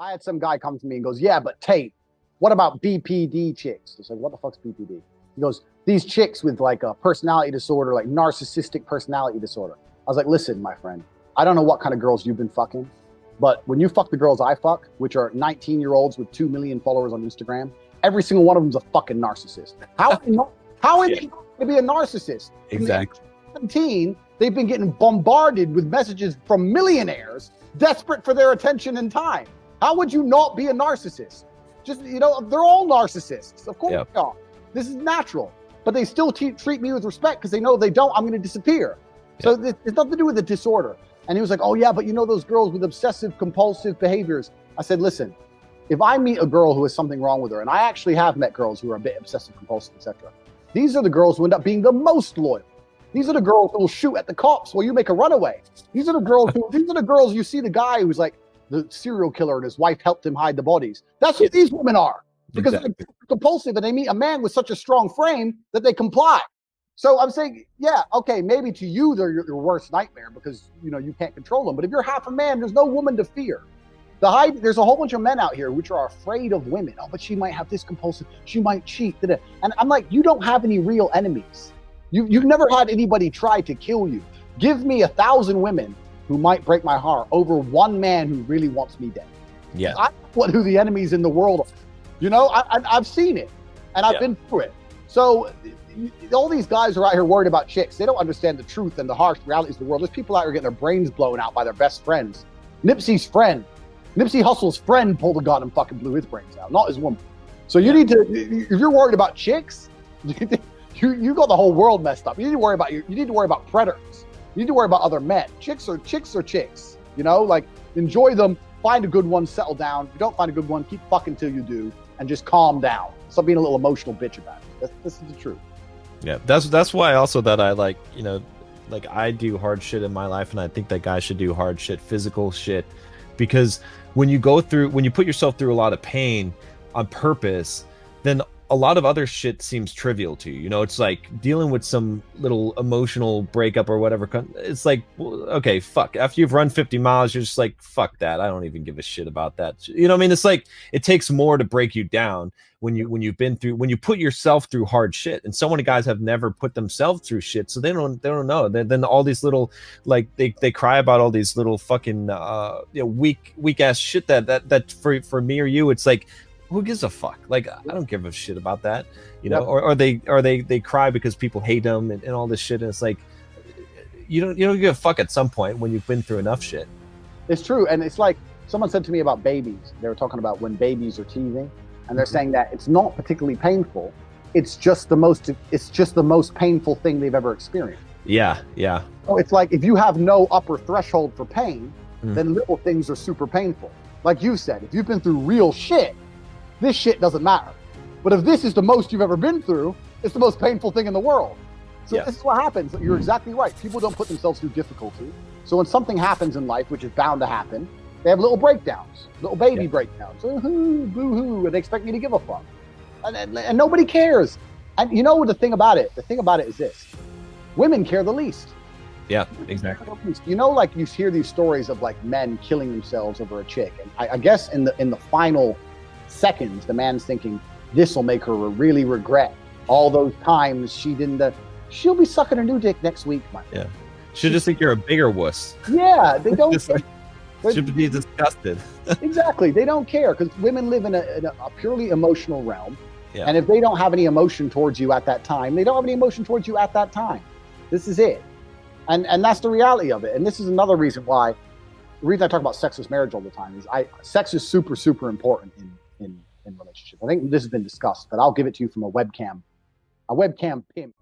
I had some guy come to me and goes, yeah, but Tate, what about BPD chicks? I said, what the fuck's BPD? He goes, these chicks with like a personality disorder, like narcissistic personality disorder. I was like, listen, my friend, I don't know what kind of girls you've been fucking, but when you fuck the girls I fuck, which are 19-year-olds with 2 million followers on Instagram, every single one of them is a fucking narcissist. How are they going to be a narcissist? Exactly. 17, they've been getting bombarded with messages from millionaires desperate for their attention and time. How would you not be a narcissist? Just, they're all narcissists. Of course they are. This is natural. But they still treat me with respect because they know if they don't, I'm going to disappear. So it's nothing to do with the disorder. And he was like, oh yeah, but those girls with obsessive compulsive behaviors. I said, listen, if I meet a girl who has something wrong with her, and I actually have met girls who are a bit obsessive compulsive, etc. These are the girls who end up being the most loyal. These are the girls who will shoot at the cops while you make a runaway. These are the girls you see the guy who's like the serial killer and his wife helped him hide the bodies. That's what these women are. Because they're compulsive and they meet a man with such a strong frame that they comply. So I'm saying, yeah, okay, maybe to you they're your worst nightmare because you can't control them. But if you're half a man, there's no woman to fear. There's a whole bunch of men out here which are afraid of women. Oh, but she might have this compulsive, she might cheat. And I'm like, you don't have any real enemies. You've never had anybody try to kill you. Give me 1,000 women who might break my heart over one man who really wants me dead. Yeah. I know who the enemies in the world are. I've seen it and I've been through it. So all these guys are out here worried about chicks. They don't understand the truth and the harsh realities of the world. There's people out here getting their brains blown out by their best friends. Nipsey Hussle's friend pulled a gun and fucking blew his brains out, not his woman. So you need to, if you're worried about chicks, you got the whole world messed up. You need to worry about predators. You need to worry about other men. Chicks are chicks. Like enjoy them, find a good one, settle down. If you don't find a good one, keep fucking till you do, and just calm down. Stop being a little emotional bitch about it. This is the truth. Yeah, that's why also that I like I do hard shit in my life, and I think that guys should do hard shit, physical shit, because when you put yourself through a lot of pain on purpose, then a lot of other shit seems trivial to you. It's like dealing with some little emotional breakup or whatever. It's like, okay, fuck. After you've run 50 miles, you're just like, fuck that. I don't even give a shit about that. You know what I mean? It's like, it takes more to break you down when you put yourself through hard shit. And so many guys have never put themselves through shit, so they don't know. Then all these little, like, they cry about all these little fucking weak ass shit that for me or you, it's like, who gives a fuck? Like, I don't give a shit about that, or they cry because people hate them and all this shit. And it's like, you don't give a fuck at some point when you've been through enough shit. It's true. And it's like someone said to me about babies. They were talking about when babies are teething, and they're saying that it's not particularly painful. It's just the most painful thing they've ever experienced. Yeah. So it's like, if you have no upper threshold for pain, then little things are super painful. Like you said, if you've been through real shit, this shit doesn't matter. But if this is the most you've ever been through, it's the most painful thing in the world. So This is what happens. You're exactly right. People don't put themselves through difficulty. So when something happens in life, which is bound to happen, they have little breakdowns, little baby breakdowns. Ooh, boo-hoo, and they expect me to give a fuck. And nobody cares. And the thing about it is this. Women care the least. Yeah, exactly. Like you hear these stories of like men killing themselves over a chick. And I guess in the final seconds, the man's thinking, this will make her really regret all those times she didn't. She'll be sucking her new dick next week, man. Yeah, she'll just think you're a bigger wuss. Yeah, they don't. Should be disgusted. Exactly, they don't care because women live in a purely emotional realm. Yeah. And if they don't have any emotion towards you at that time, they don't have any emotion towards you at that time. This is it, and that's the reality of it. And this is another reason why. The reason I talk about sexless marriage all the time is sex is super, super important in relationships. I think this has been discussed, but I'll give it to you from a webcam pimp.